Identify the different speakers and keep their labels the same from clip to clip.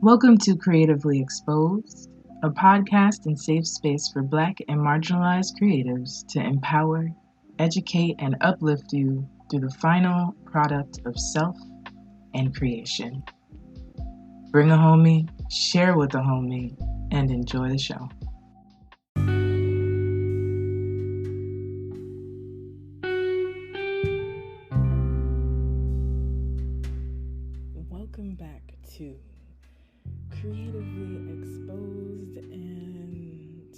Speaker 1: Welcome to Creatively Exposed, a podcast and safe space for Black and marginalized creatives to empower, educate, and uplift you through the final product of self and creation. Bring a homie, share with a homie, and enjoy the show.
Speaker 2: Welcome back to Creatively Exposed, and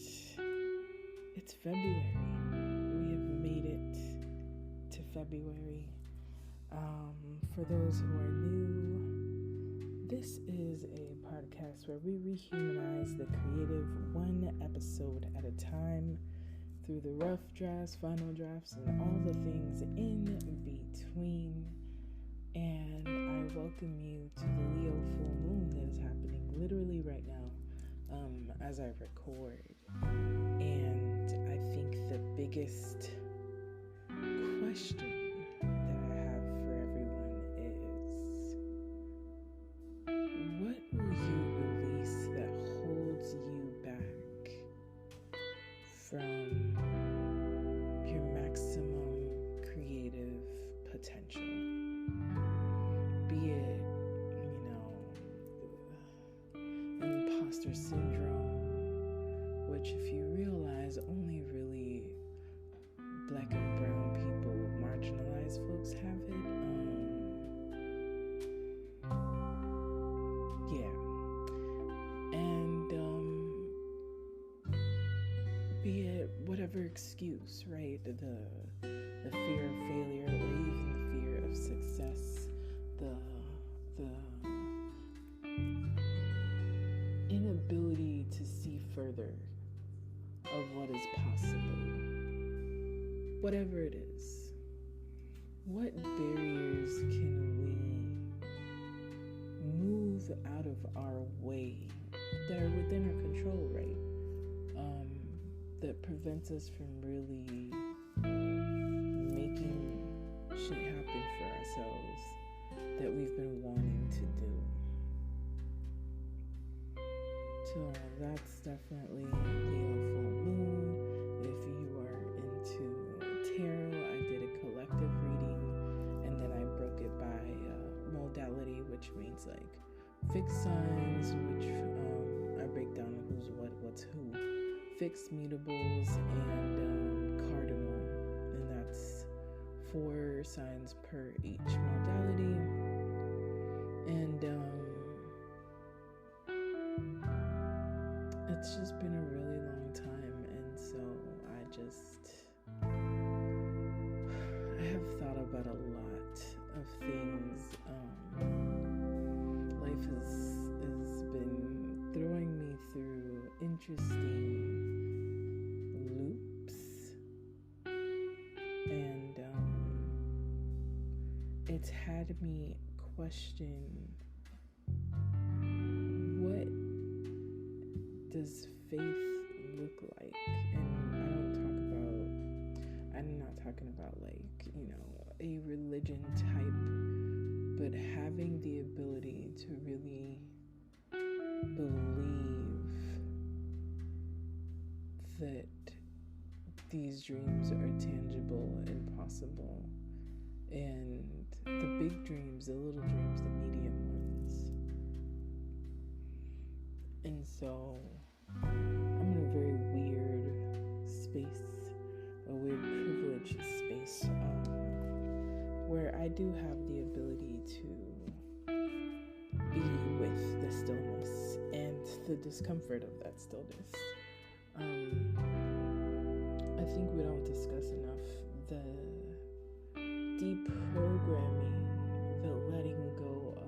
Speaker 2: it's February. We have made it to February. For those who are new, this is a podcast where we rehumanize the creative one episode at a time through the rough drafts, final drafts, and all the things in between. And I welcome you to the Leo full moon that is happening literally right now as I record. And I think the biggest question that I have for everyone is, what will you release that holds you back from your maximum creative potential? Be it, imposter syndrome, which if you realize only really Black and brown people, marginalized folks have it. And be it whatever excuse, right? The fear of failure, or even the fear of success, the inability to see further of what is possible. Whatever it is, what barriers can we move out of our way that are within our control, right? That prevents us from really making shit happen for ourselves that we've been wanting to do. So that's definitely Leo full moon. If you are into tarot, I did a collective reading, and then I broke it by modality, which means like fixed signs, which I break down who's what, what's who, fixed mutables, and cardinal, and that's 4 signs per each modality. And it's just been a really long time, and so I have thought about a lot of things. Life has been throwing me through interesting loops, and it's had me question, what does faith look like? And I'm not talking about like, a religion type, but having the ability to really believe that these dreams are tangible and possible, and the big dreams, the little dreams, the medium ones. And so I'm in a very weird space, a weird privileged space, where I do have the ability to be with the stillness and the discomfort of that stillness. I think we don't discuss enough the deprogramming, the letting go of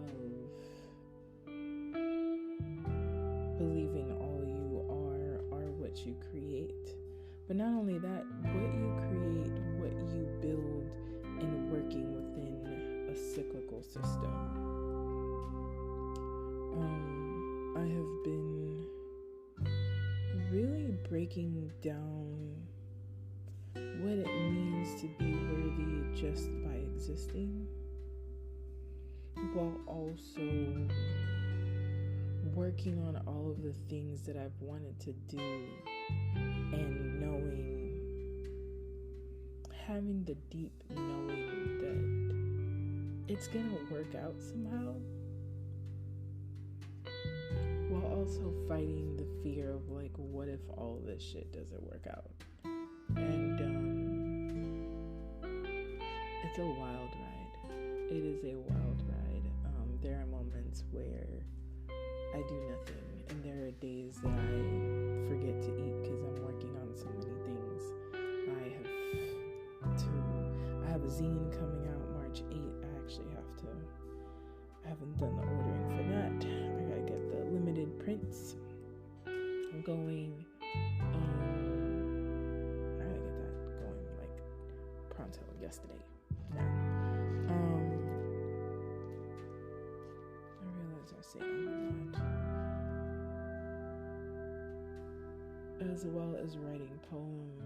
Speaker 2: believing all you are what you create. But not only that, what you create, what you build, and working within a cyclical system. I have been really breaking down what it means to be worthy just by existing, while also working on all of the things that I've wanted to do and having the deep knowing that it's gonna work out somehow, while also fighting the fear of like, what if all this shit doesn't work out? And it's a wild ride. It is a wild ride. There are moments where I do nothing, and there are days that I forget to eat because I'm working on so many things. I have a zine coming out March 8th. I haven't done the ordering for that. I gotta get the limited prints going. I gotta get that going like pronto yesterday. Yeah. I realize I say I'm not. As well as writing poems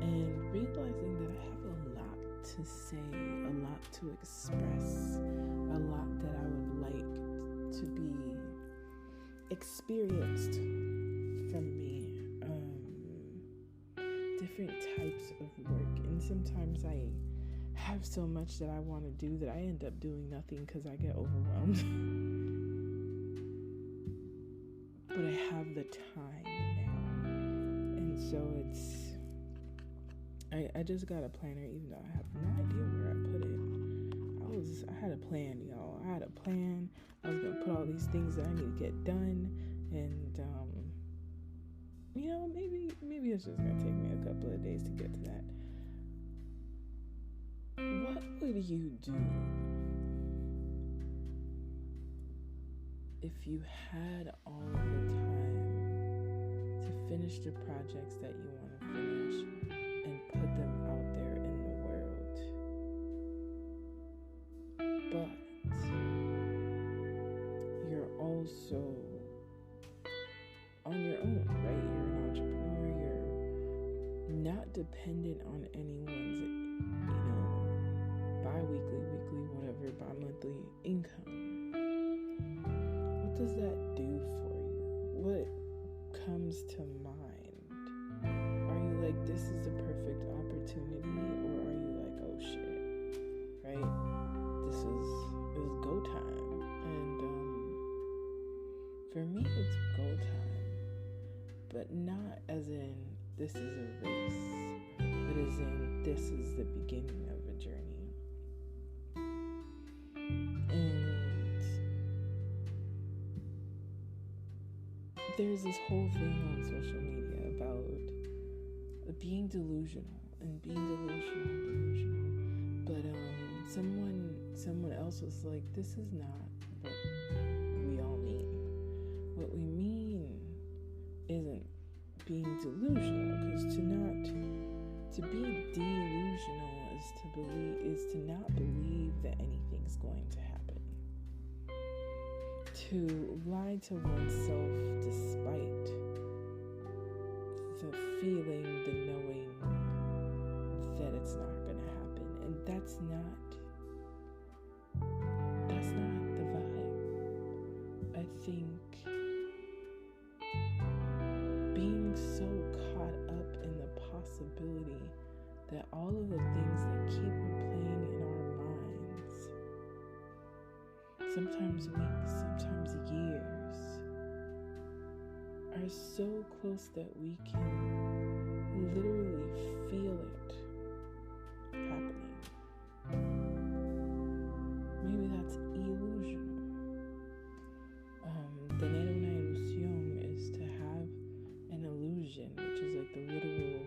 Speaker 2: and realizing that I have a lot to say, a lot to express, a lot that I would like to be experienced from me. Different types of work, and sometimes I have so much that I want to do that I end up doing nothing because I get overwhelmed. But I have the time now, and so I just got a planner, even though I have no idea where I put it. I had a plan, y'all. I had a plan. I was gonna put all these things that I need to get done, and maybe it's just gonna take me a couple of days to get to that. What would you do if you had all of the time to finish the projects that you want to finish and put them out there in the world? But you're also on your own, right? You're an entrepreneur. You're not dependent on anyone's, bi-weekly, weekly, whatever, bi-monthly income. What does that do for you? What comes to mind? Are you like, this is the perfect opportunity, or are you like, oh shit, right? It was go time. And for me, it's go time, but not as in this is a race, but as in this is the beginning of a journey. And there's this whole thing on social media about being delusional, but someone else was like, this is not what we all mean. What we mean isn't being delusional, because to be delusional is to not believe that anything's going to happen. To lie to oneself despite the feeling, the knowing that it's not going to happen. And that's not the vibe. I think being so caught up in the possibility that all of the things that keep replaying in our minds, sometimes weeks, sometimes years, are so close that we can literally feel it happening. Maybe that's illusional. Tener una ilusión is to have an illusion, which is like the literal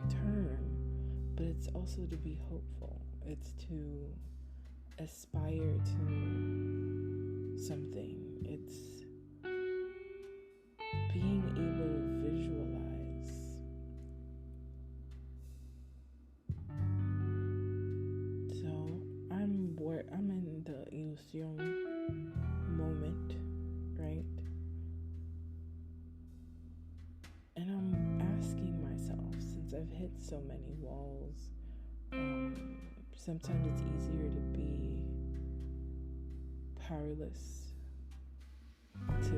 Speaker 2: term, but it's also to be hopeful. It's to aspire to something. It's being able to visualize. So I'm in the ilusión moment, right? And I'm asking myself, since I've hit so many walls, sometimes it's easier to be powerless, to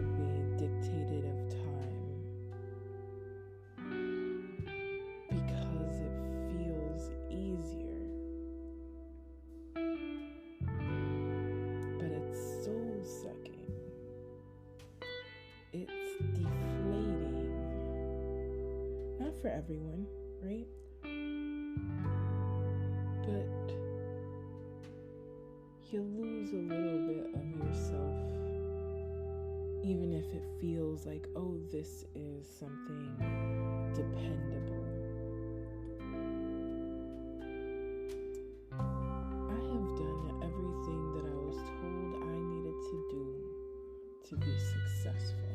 Speaker 2: for everyone, right? But you lose a little bit of yourself, even if it feels like, oh, this is something dependable. I have done everything that I was told I needed to do to be successful.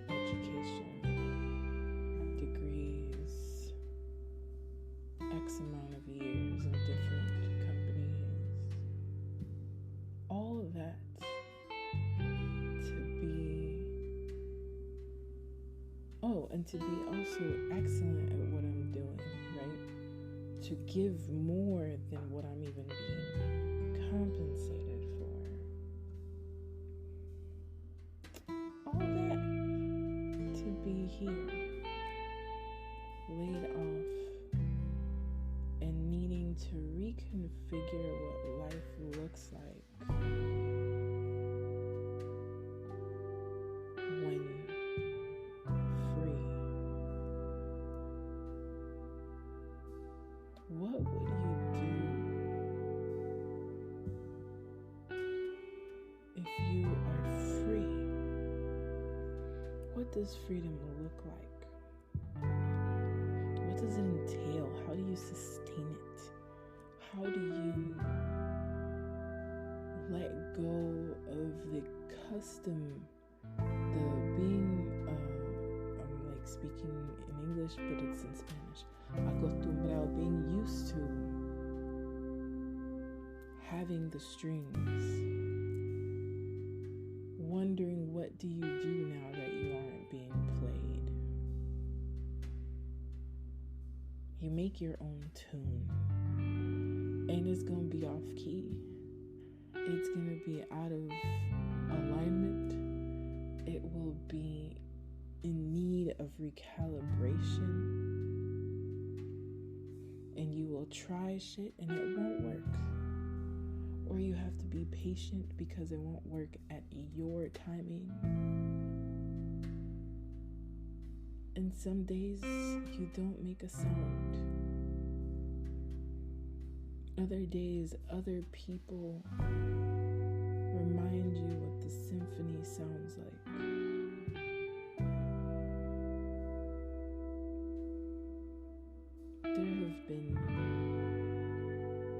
Speaker 2: Education, degrees, X amount of years in different companies, all of that to be also excellent at what I'm doing, right? To give more than what I'm even being compensated for. All that to be here, laid off, and needing to reconfigure what life looks like when free. What would you do if you are free? What does freedom look like? What does it entail? How do you sustain it? How do you let go of the custom, the being, I'm like speaking in English, but it's in Spanish, acostumbrado, being used to having the strings, wondering what do you do now that you aren't being played. You make your own tune, and it's gonna be off key. It's gonna be out of alignment. It will be in need of recalibration, and you will try shit and it won't work. Or you have to be patient because it won't work at your timing. And some days you don't make a sound. Other days, other people remind you what the symphony sounds like. There have been,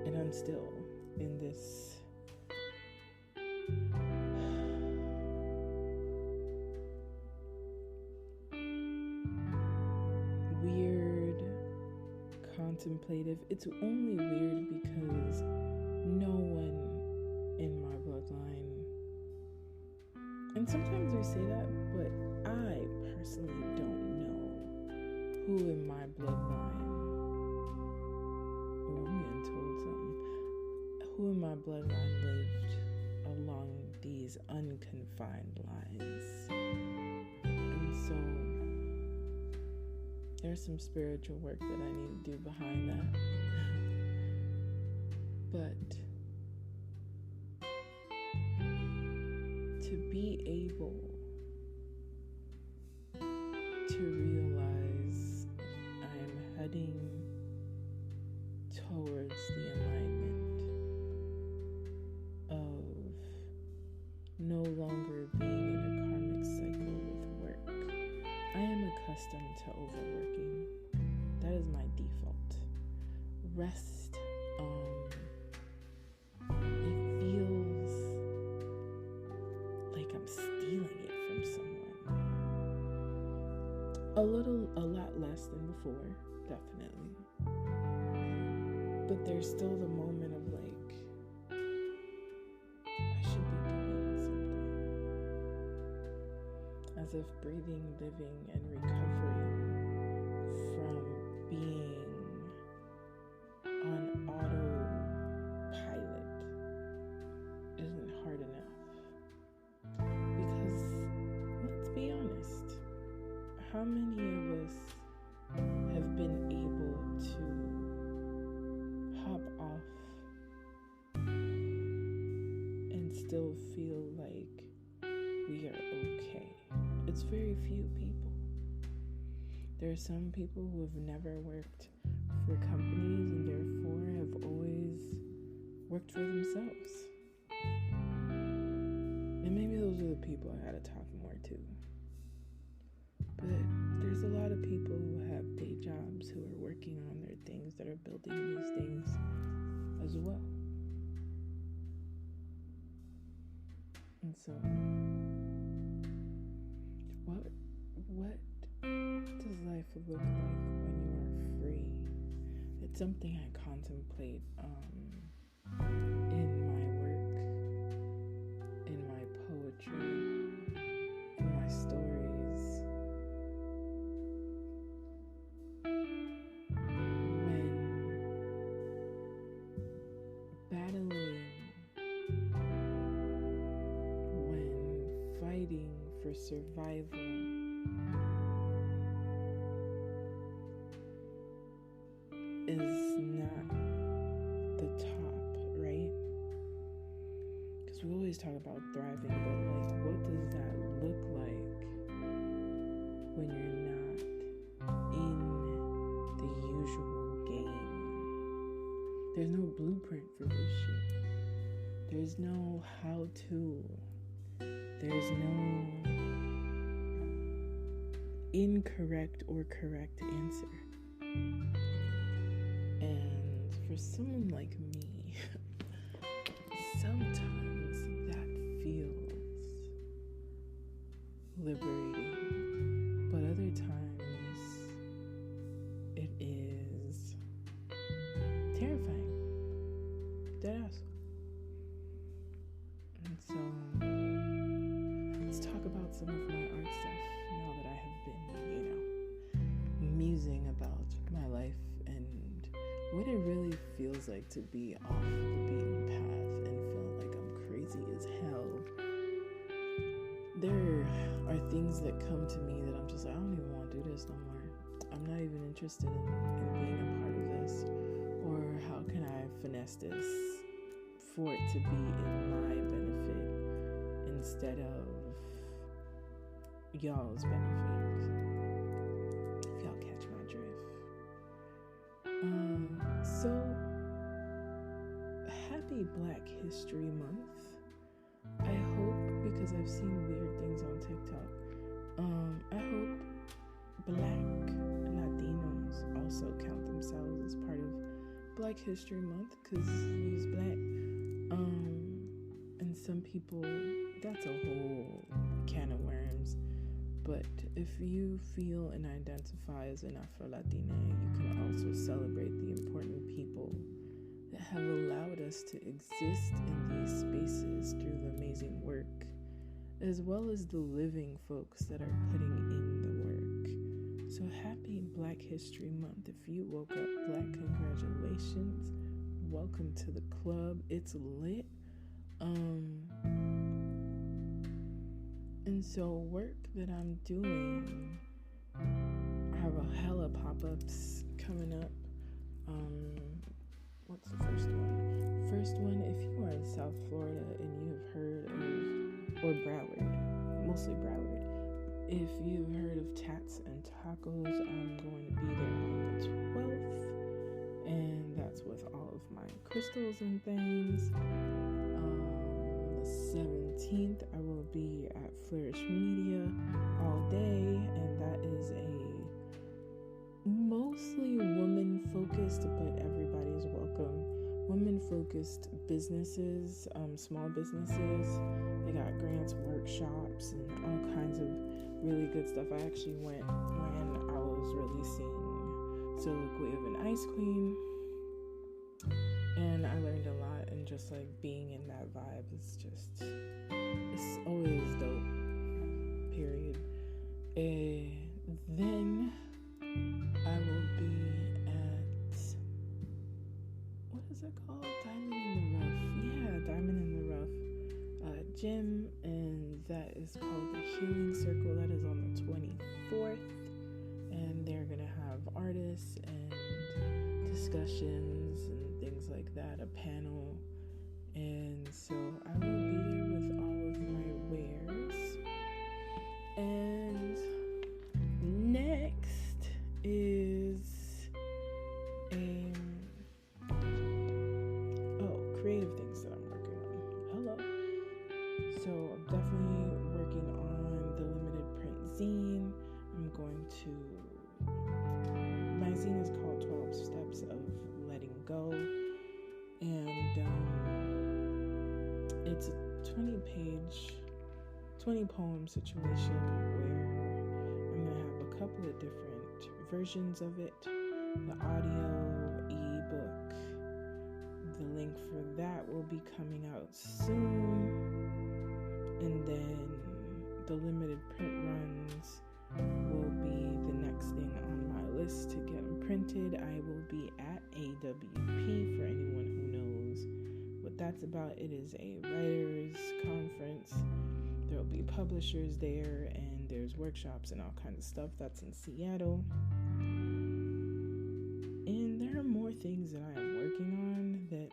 Speaker 2: and I'm still in this weird, contemplative. It's only weird because no one in my bloodline, and sometimes we say that, but I personally don't know who in my bloodline, oh, I'm getting told something, who in my bloodline lived along these unconfined lines. And so there's some spiritual work that I need to do behind that. But to be able to realize I am heading towards the alignment of no longer being in a karmic cycle with work. I am accustomed to overworking. That is my default. Rest, it feels like I'm stealing it from someone. A lot less than before, definitely. But there's still the moment of like, I should be doing something. As if breathing, living, and recovering from being on autopilot isn't hard enough. Because, let's be honest, how many of us have been able to hop off and still feel like we are okay? it's very few people. There are some people who have never worked for companies and therefore have always worked for themselves. And maybe those are the people I gotta talk more to. But there's a lot of people who have day jobs who are working on their things that are building these things as well. And so, what does life look like when you are free? It's something I contemplate in my work, in my poetry, in my stories. When battling, when fighting for survival, is not the top, right? Because we always talk about thriving, but like, what does that look like when you're not in the usual game? There's no blueprint for this shit. There's no how-to. There's no incorrect or correct answer. And for someone like me, sometimes that feels liberating, but other times it is terrifying. Deadass. And so let's talk about some of my art stuff now that I have been, musing about my life and what it really feels like to be off the beaten path and feel like I'm crazy as hell. There are things that come to me that I'm just like, I don't even want to do this no more. I'm not even interested in being a part of this. Or how can I finesse this for it to be in my benefit instead of y'all's benefit? If y'all catch my drift. So, happy Black History Month. I hope, because I've seen weird things on TikTok, I hope Black Latinos also count themselves as part of Black History Month, because he's Black. And some people, that's a whole can of worms. But if you feel and identify as an Afro-Latina, you can also celebrate the important people that have allowed us to exist in these spaces through the amazing work, as well as the living folks that are putting in the work. So happy Black History Month. If you woke up Black, congratulations. Welcome to the club. It's lit. And so work that I'm doing, I have a hella pop-ups coming up. What's the first one? First one, if you are in South Florida and you have heard of, or Broward, mostly Broward, if you've heard of Tats and Tacos, I'm going to be there on the 12th, and that's with all of my crystals and things. The 17th, I will be at Flourish Media all day, and that is a mostly woman-focused, but everybody's welcome, women-focused businesses, small businesses. They got grants, workshops, and all kinds of really good stuff. I actually went when I was releasing Soliloquy of an Ice Queen, and I learned a lot, and just like being in that vibe is just, it's always dope, period. And then I will be at, what is it called? Diamond in the Rough. Yeah, Diamond in the Rough gym, and that is called the Healing Circle. That is on the 24th, and they're gonna have artists and discussions and things like that, a panel. And so I will be there with all of my wares. And So I'm definitely working on the limited print zine. I'm going to, my zine is called 12 Steps of Letting Go. And it's a 20 poem situation where I'm going to have a couple of different versions of it. The audio, ebook, the link for that will be coming out soon. And then the limited print runs will be the next thing on my list to get them printed. I will be at AWP for anyone who knows what that's about. It is a writers conference. There will be publishers there, and there's workshops and all kinds of stuff. That's in Seattle. And there are more things that I am working on that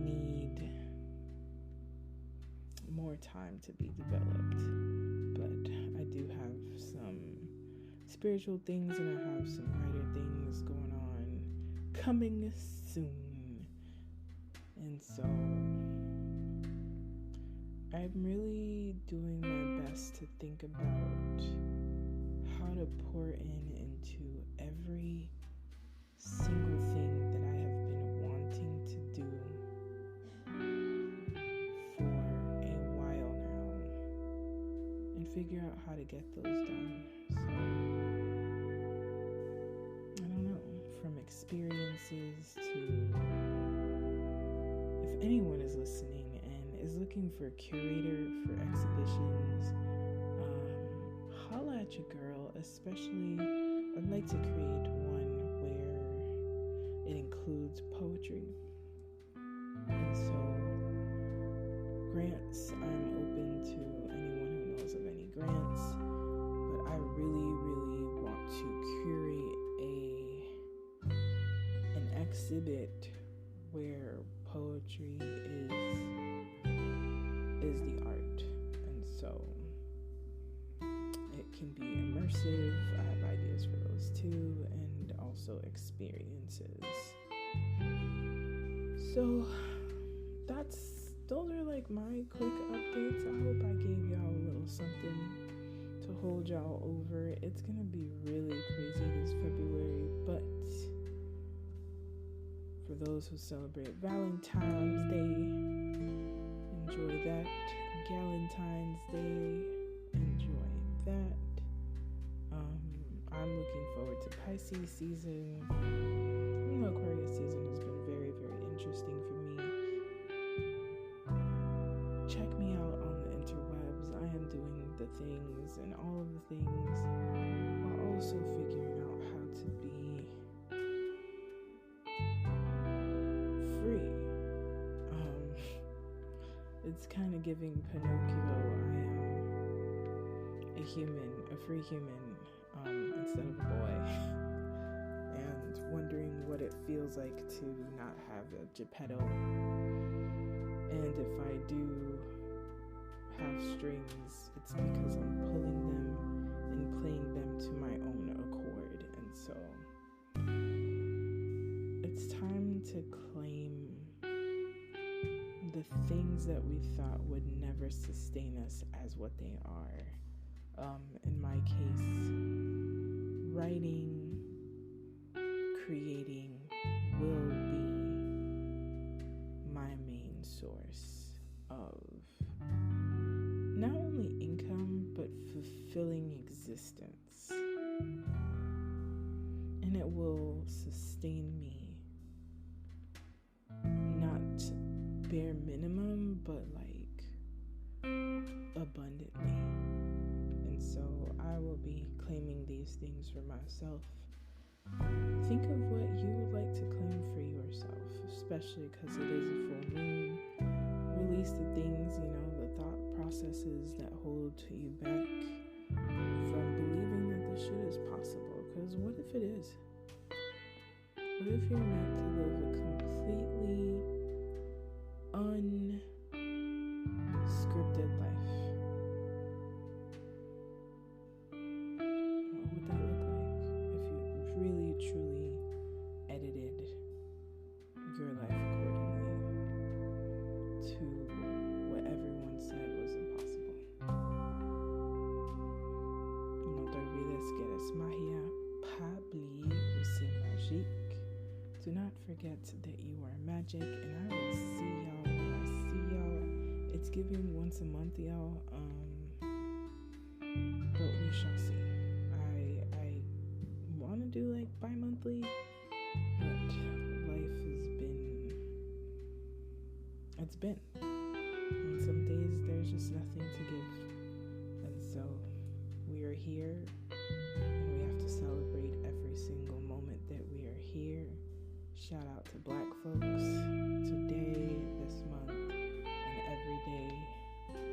Speaker 2: need more time to be developed. But I do have some spiritual things and I have some writer things going on coming soon. And so I'm really doing my best to think about how to pour into every single thing that I have been wanting to do for a while now and figure out how to get those done. So, I don't know, from experiences to, if anyone is listening and is looking for a curator for exhibitions, holla at your girl. Especially, I'd like to create one where it includes poetry. And so, grants, I'm open to anyone who knows of any grants, but I really, really want to curate an exhibit where poetry is the art. And so it can be immersive. I have ideas for those too, and also experiences. So those are like my quick updates. I hope I gave y'all a little something to hold y'all over. It's gonna be really crazy this February, but for those who celebrate Valentine's Day, enjoy that. Galentine's Day, enjoy that. I'm looking forward to Pisces season. Even though Aquarius season has been very, very interesting for me. Check me out on the interwebs. I am doing the things and all of the things while also figuring out how to be free. It's kind of giving Pinocchio. I am a human, a free human, instead of a boy, and wondering what it feels like to not have a Geppetto, and if I do have strings, it's because I'm pulling them and playing them to my own accord. And so it's time to claim the things that we thought would never sustain us as what they are. In my case, writing, creating will be my main source of not only income, but fulfilling existence. And it will sustain me, not bare minimum, but like abundantly. And so I will be claiming these things for myself. Think of what you would like to claim for yourself, especially because it is a full moon. Release the things, the thought processes that hold you back from believing that this shit is possible. Because what if it is? What if you're meant to live a completely unscripted life? What would that look like if you really, truly edited your life accordingly to whatever forget that you are magic, and I will see y'all when I see y'all. It's giving once a month, y'all. But we shall see. I want to do like bi-monthly, but life has been. And some days there's just nothing to give. And so we are here, and we have to celebrate every single moment that we are here. Shout out to Black folks today, this month, and every day,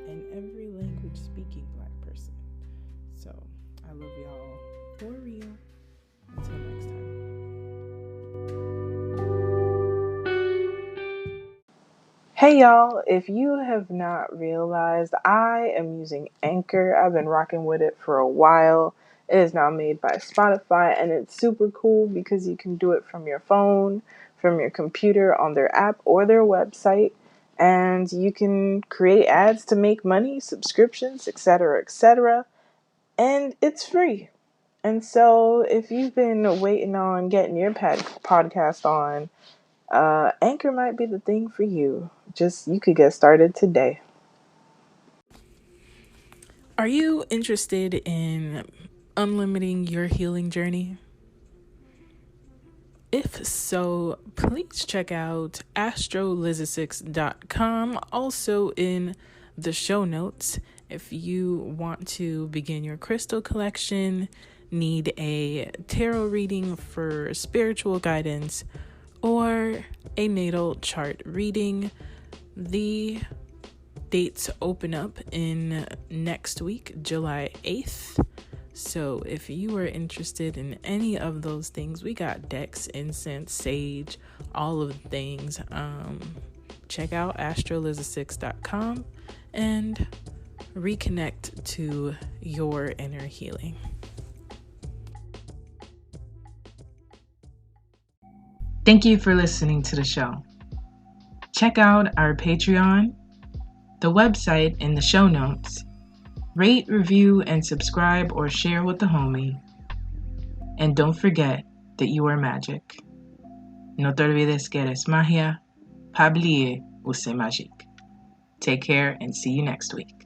Speaker 2: and every language speaking Black person. So I love y'all for real. Until next time. Hey y'all, if you have not realized, I am using Anchor. I've been rocking with it for a while. It is now made by Spotify, and it's super cool because you can do it from your phone, from your computer, on their app or their website, and you can create ads to make money, subscriptions, etc., etc., and it's free. And so if you've been waiting on getting your podcast on, Anchor might be the thing for you. You could get started today. Are you interested in unlimiting your healing journey? If so, please check out astrolizasix.com, also in the show notes. If you want to begin your crystal collection, need a tarot reading for spiritual guidance, or a natal chart reading, the dates open up in next week, July 8th. So if you are interested in any of those things, we got decks, incense, sage, all of the things. Check out astrolizasix.com and reconnect to your inner healing.
Speaker 1: Thank you for listening to the show. Check out our Patreon, the website in the show notes. Rate, review, and subscribe or share with the homie. And don't forget that you are magic. No te olvides que eres magia. Pas oublier, c'est magique. Take care and see you next week.